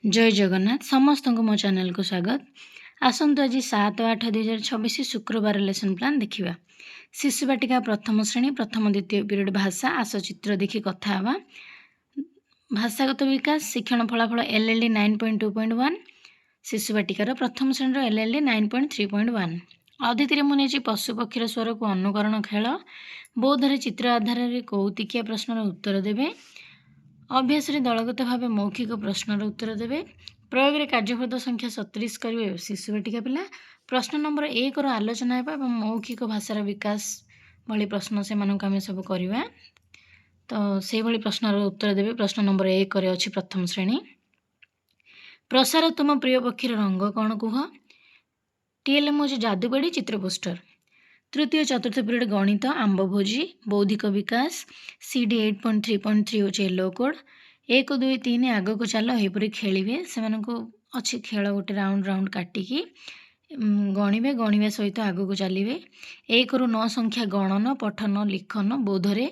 जय जगन्नाथ समस्त को मो चैनल को स्वागत। आसतु आज 7/8/2026 शुक्रवार लेसन प्लान देखा। शिशु बाटिका प्रथम श्रेणी प्रथम द्वितीय पीरियड भाषा आस चित्र देखी कथा हवा। भाषागत विकास शिक्षण फलाफल LLD 9.2.1 शिशु बाटिकार प्रथम श्रेणी LLD 9.3.1। अदिति मुझे पशु पक्षीर स्वर को अनुकरण खेल बौद्धरे चित्र आधार कौतिकिया प्रश्नर उत्तर देवे। अभ्यास दलगत भाव मौखिक प्रश्नर उत्तर देवे। प्रयोग में कार्यपद संख्या 37 करेंगे शिशु बाटिका पिला। प्रश्न नंबर 1 आलोचना है मौखिक भाषार विकास भली प्रश्न से आम सब करवा। तो से भली प्रश्नर उत्तर देवे। प्रश्न नंबर 1 अच्छी प्रथम श्रेणी। प्रसार तुम प्रिय पक्षीर रंग कौन कुह। TLM हूँ जादूबाड़ी चित्र पोस्टर। तृतीय चतुर्थ पीरियड गणित आंबभोजी बौद्धिक विकास CD 8.3.3 हूँ येलो कोड। 1 2 3 आग को चल यहपरी खेलिए से अच्छी खेल गोटे राउंड राउंड काटिकी गणिबे गणिबा सहित आग को चलिए। 1 ରୁ 9 संख्या गणन पठन लिखन बोधरे।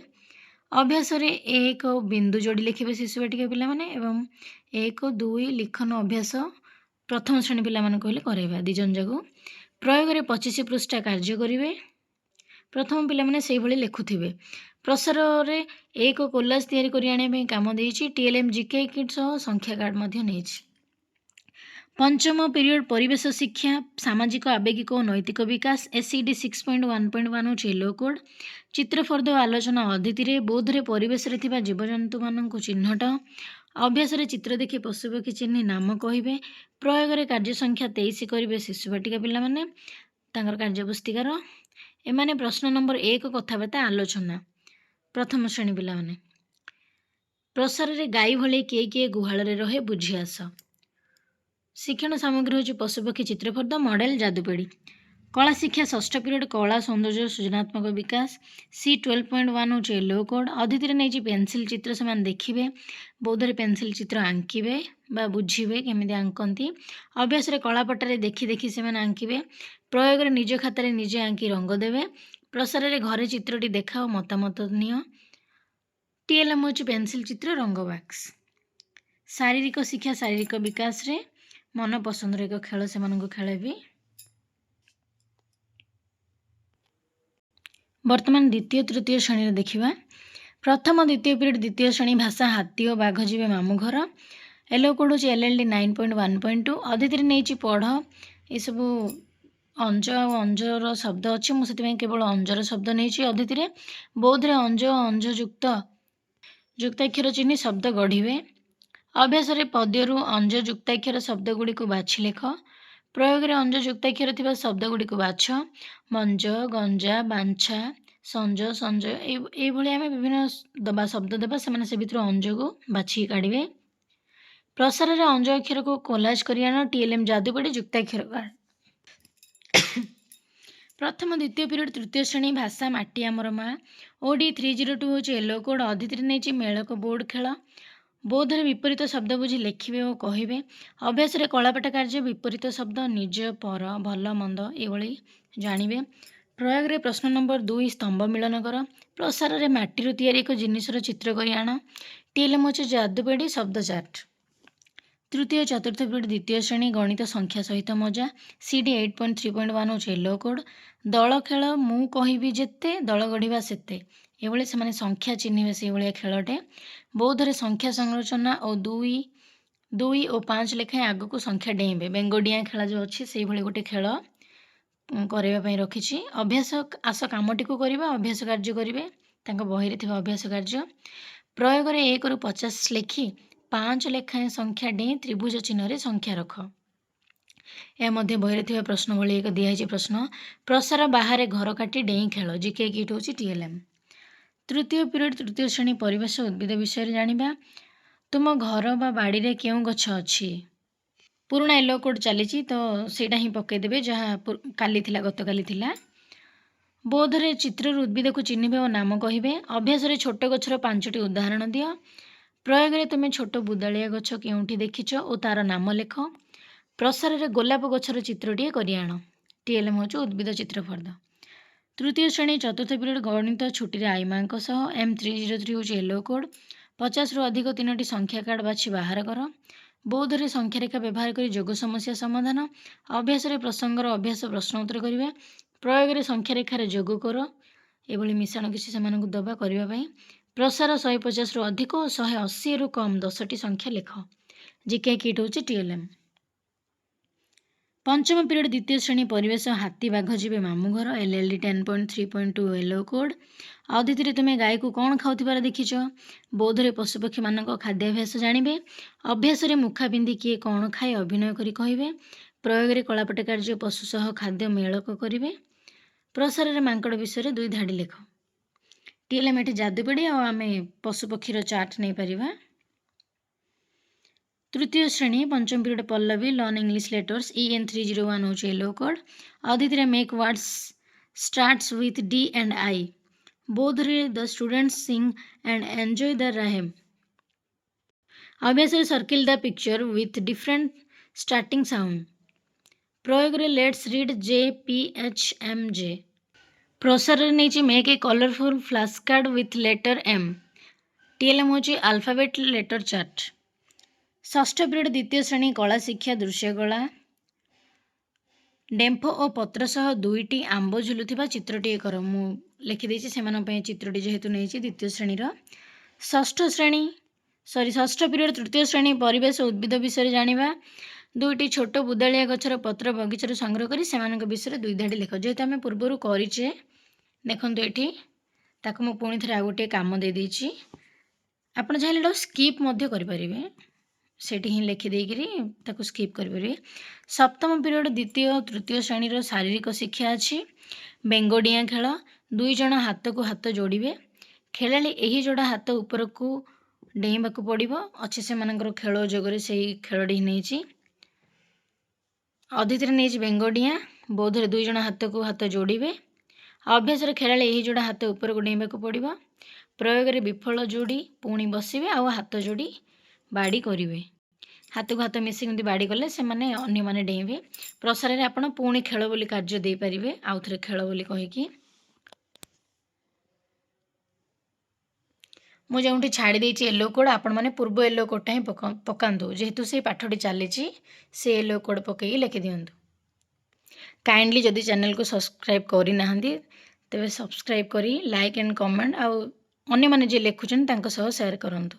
अभ्यास 1 बिंदु जोड़ी लिखे शिशु बाटिका पिला माने एवं 1 2 लिखन अभ्यास प्रथम श्रेणी पिला मान कहले कराइबा दिजन जागो। प्रयोग में 25 पृष्ठा कार्य करेंगे। प्रथम पिला माने से भली लिखुथिबे। प्रसार रे एक कोलाज तैयारी करि आने काम देछि। TLM GK किट सह संख्या कार्ड मध्य नेछि। पंचम पीरियड परिवेश शिक्षा सामाजिक आवेगिक और नैतिक विकास SCD 6.1.1 हूँ येलो कोड। चित्रफर्द आलोचना अदिति रे बौद्धरे परिवेश रे थिबा जीवजंतु मानक चिन्हट। अभ्यास रे चित्र देखि पशुपक्षी चिन्ह नाम कहिबे। प्रयोग में कार्य संख्या 23 करेंगे शिशु बाटिका पिला माने तांकर कार्यपुस्तिकार। एमाने प्रश्न नंबर 1 कथबार्ता आलोचना प्रथम श्रेणी पिला माने। प्रसार रे गाई भले किए किए गुहाल रे रहे बुझी आस। शिक्षण सामग्री हूँ पशुपक्षी चित्रफर्द मॉडल जादूपेड़ी। कला शिक्षा षष्ठ पीरियड कला सौंदर्य सृजनात्मक विकास C 12.1 हूँ येलो कोड। अदिति नहीं पेनसिल चित्र से देखिए बौद्धरे पेनसिल चित्र आंकिबे बा बुझीबे केमिति आंकती। अभ्यास रे कलापटारे देखि देखि से आंकिबे। प्रयोग में निज खातार निजे आंकी रंग देवे। प्रसार रे घरे चित्रटी देखा मतामत नियो। TLM हूँ पेनसिल चित्र रंग बॉक्स। शारीरिक शिक्षा शारीरिक विकास रे मन पसंद एक खेल से खेलेबी। वर्तमान द्वितीय तृतीय श्रेणी देखा। प्रथम द्वितीय पीरियड द्वितीय श्रेणी भाषा हाथी और बाघ जीवे मामू घर। येलो कोड हूँ LLD 9.1.2। अदिति नहीं पढ़ ये सब अंज और अंजर शब्द अच्छी मुझे केवल अंजर शब्द नहीं। अदिति बौद्धरे अंज अंज युक्त युक्ताक्षर चिन्ह शब्द गढ़े। अभ्यास पद्यरू अंज युक्ताक्षर शब्द गुड़ी को बाछि लेख। प्रयोग में अंज युक्ताक्षर थिबा शब्द गुड़ी को बाछ। मंज गंजा बांछा संज संज ये आम विभिन्न दबा शब्द देवा से भितर अंज को बाछी काढ़े। प्रसार में अंज अक्षर को कोलाज कर TLM जादूबाड़ी युक्ताक्षर कार्ड। प्रथम द्वितीय पीरियड तृतीय श्रेणी भाषा माटी आमर माँ OD 302 हूँ येलो कोड। अदिति नहीं मेलक बोर्ड खेल बौद्धरे विपरीत शब्द बुझी लिखे और कहे। अभ्यास कलापाठ कार्य विपरीत शब्द निज पर भल मंद ये जानवे। प्रयोग में प्रश्न नंबर 2 स्तंभ मिलन कर। प्रसार में माटी तैयारी एक जिनिसर चित्र कर आण। TLM हूँ जादूपेड़ी शब्द चार्ट। तृतीय चतुर्थ पीरियड द्वितीय श्रेणी गणित संख्या सहित मजा CD 8.3.1 हूँ येलो कोड। दल खेल मु कहबी जेते दल गढ़ा सेते ये से संख्या चिन्हे से भाया खेलटे। बौद्धरे संख्या संरचना और 2 और 5 लेखाएं आग को संख्या डेइबे बेंगोडिया खेला जो अच्छी से गोटे खेल करने रखी। अभ्यास आस कमटी को करवा अभ्यास कार्य करेंगे बही थे अभ्यास कार्य। प्रयोग में 1 ରୁ 50 लिखि 5 लेखाएं संख्या डेई त्रिभुज चिन्ह संख्या रख। यह बही थे प्रश्न भली एक दिखाई प्रश्न। प्रसार बाहर घर काटी डेई खेल GK किट हूँ TLM। तृतीय पीरियड तृतीय श्रेणी परिवेश उद्भिद विषय जानिबा। तुम घर बा बाड़ी रे क्यों गछ अच्छी। पुराना येलो कोड चली तो सेटा ही पकईदेवे जहाँ काली थिला गत काली थिला। बौद्धरे चित्र उद्भिद को चिन्हे और नाम कहे। अभ्यास छोट गछर 5टी उदाहरण दियो। प्रयोग में तुम छोट बुदालिया गछ केउठी देखिछ और तार नाम लेख। प्रसार में गोलाप गछर चित्रटीए कर आण। TLM हूँ उद्भिद चित्रफर्द। तृतीय श्रेणी चतुर्थ पीरियड गणित छुट्टी आई माँ M 303 हूँ येलो कोड। 50 ରୁ अधिक 3ଟି संख्या कार्ड बाछि बाहर कर। ବୌଦ୍ଧରେ ସଂଖ୍ୟାରେଖା ବ୍ୟବହାର କରି ଯୋଗ ସମସ୍ୟା ସମାଧାନ। ଅଭ୍ୟାସରେ ପ୍ରସଙ୍ଗର ଅଭ୍ୟାସ ପ୍ରଶ୍ନ ଉତ୍ତର କରିବା। ପ୍ରୟୋଗରେ ସଂଖ୍ୟାରେଖାରେ ଯୋଗ କର। ଏଭଳି ମିଶାଣ କିଛି ସେମାନଙ୍କୁ ଦେବା କରିବା ପାଇଁ। ପ୍ରସାର 150ରୁ ଅଧିକ ଓ 180ରୁ କମ୍ 10ଟି ସଂଖ୍ୟା ଲେଖ। ଜିକେ କିଟ୍ ହେଉଛି TLM। ପଞ୍ଚମ ପିରିୟଡ଼ ଦ୍ୱିତୀୟ ଶ୍ରେଣୀ ପରିବେଶ ହାତୀ ବାଘ ଯିବେ ମାମୁଁ ଘର। LLD 10.3.2 yellow code. ଅଦିତିରେ ତୁମେ ଗାଈକୁ କ'ଣ ଖାଉଥିବାର ଦେଖିଛ। ବୌଦ୍ଧରେ ପଶୁପକ୍ଷୀମାନଙ୍କ ଖାଦ୍ୟାଭ୍ୟାସ ଜାଣିବେ। ଅଭ୍ୟାସରେ ମୁଖା ପିନ୍ଧି କିଏ କ'ଣ ଖାଏ ଅଭିନୟ କରି କହିବେ। ପ୍ରୟୋଗରେ କଳାପଟ କାର୍ଯ୍ୟ ପଶୁ ସହ ଖାଦ୍ୟ ମେଳକ କରିବେ। ପ୍ରସାରରେ ମାଙ୍କଡ଼ ବିଷୟରେ 2 ଧାଡ଼ି ଲେଖ। TLM ଏଠି ଯାଦୁପେଡ଼ି ଆଉ ଆମେ ପଶୁପକ୍ଷୀର ଚାର୍ଟ ନେଇପାରିବା। ତୃତୀୟ ଶ୍ରେଣୀ ପଞ୍ଚମ period Pallavi learn English letters EN 301 ହେଉଛି ୟେଲୋ କୋଡ୍। ଅଦିତିରେ make words starts with D and I. ବୌଦ୍ଧରେ the students sing and enjoy the rhyme. ଅଭ୍ୟାସରେ circle the picture with different starting sound. ପ୍ରୟୋଗରେ let's read JPHMJ. ପ୍ରସାରରେ ନେଇଛି make a colorful flashcard with letter M. TLM ହେଉଛି alphabet letter chart. ଷଷ୍ଠ period ଦ୍ୱିତୀୟ ଶ୍ରେଣୀ କଳା ଶିକ୍ଷା ଦୃଶ୍ୟକଳା। ଡେମ୍ଫ ଓ ପତ୍ର ସହ 2ଟି ଆମ୍ବ ଝୁଲୁଥିବା ଚିତ୍ରଟିଏ କର। ମୁଁ ଲେଖିଦେଇଛି ସେମାନଙ୍କ ପାଇଁ ଚିତ୍ରଟି ଯେହେତୁ ନେଇଛି ଦ୍ୱିତୀୟ ଶ୍ରେଣୀର। ଷଷ୍ଠ ପିରିୟଡ଼ ତୃତୀୟ ଶ୍ରେଣୀ ପରିବେଶ ଉଦ୍ଭିଦ ବିଷୟରେ ଜାଣିବା। 2ଟି ଛୋଟ ବୁଦାଳିଆ ଗଛର ପତ୍ର ବଗିଚାରୁ ସଂଗ୍ରହ କରି ସେମାନଙ୍କ ବିଷୟରେ 2 ଧାଡ଼ି ଲେଖ। ଯେହେତୁ ଆମେ ପୂର୍ବରୁ କରିଛେ ଦେଖନ୍ତୁ ଏଠି ତାକୁ ମୁଁ ପୁଣି ଥରେ ଆଉ ଗୋଟିଏ କାମ ଦେଇଦେଇଛି। ଆପଣ ଚାହିଁଲେ ଏଟାକୁ ସ୍କିପ୍ ମଧ୍ୟ କରିପାରିବେ। ସେଠି ହିଁ ଲେଖିଦେଇକିରି ତାକୁ ସ୍କିପ୍ କରିପାରିବେ। ସପ୍ତମ ପିରିୟଡ଼ ଦ୍ୱିତୀୟ ଓ ତୃତୀୟ ଶ୍ରେଣୀର ଶାରୀରିକ ଶିକ୍ଷା ଅଛି। ବେଙ୍ଗଡିଆଁ ଖେଳ। 2 ଜଣ ହାତକୁ ହାତ ଯୋଡ଼ିବେ। ଖେଳାଳି ଏହି ଯୋଡ଼ା ହାତ ଉପରକୁ ଡେଇଁବାକୁ ପଡ଼ିବ। ଅଛି ସେମାନଙ୍କର ଖେଳ ଯୋଗରେ ସେଇ ଖେଳଟି ନେଇଛି। ଅଦିତିରେ ନେଇଛି ବେଙ୍ଗଡିଆଁ। ବୌଦ୍ଧରେ 2 ଜଣ ହାତକୁ ହାତ ଯୋଡ଼ିବେ। ଅଭ୍ୟାସରେ ଖେଳାଳି ଏହି ଯୋଡ଼ା ହାତ ଉପରକୁ ଡେଇଁବାକୁ ପଡ଼ିବ। ପ୍ରୟୋଗରେ ବିଫଳ ଯୋଡ଼ି ପୁଣି ବସିବେ ଆଉ ହାତ ଯୋଡ଼ି ବାଡ଼ି କରିବେ। ହାତକୁ ହାତ ମିଶି ଏମିତି ବାଡ଼ି କଲେ ସେମାନେ ଅନ୍ୟମାନେ ଡେଇଁବେ। ପ୍ରସାରରେ ଆପଣ ପୁଣି ଖେଳ ବୋଲି କାର୍ଯ୍ୟ ଦେଇପାରିବେ ଆଉ ଥରେ ଖେଳ ବୋଲି କହିକି। ମୁଁ ଯେଉଁଠି ଛାଡ଼ି ଦେଇଛି ୟେଲୋ କୋଡ଼୍ ଆପଣମାନେ ପୂର୍ବ ୟେଲୋ କୋଡ଼୍ଟା ହିଁ ପକାନ୍ତୁ। ଯେହେତୁ ସେଇ ପାଠଟି ଚାଲିଛି ସେ ୟେଲୋ କୋଡ଼୍ ପକାଇକି ଲେଖିଦିଅନ୍ତୁ। କାଇଣ୍ଡଲି ଯଦି ଚ୍ୟାନେଲକୁ ସବସ୍କ୍ରାଇବ୍ କରିନାହାନ୍ତି ତେବେ ସବସ୍କ୍ରାଇବ୍ କରି ଲାଇକ୍ ଆଣ୍ଡ କମେଣ୍ଟ ଆଉ ଅନ୍ୟମାନେ ଯିଏ ଲେଖୁଛନ୍ତି ତାଙ୍କ ସହ ସେୟାର କରନ୍ତୁ।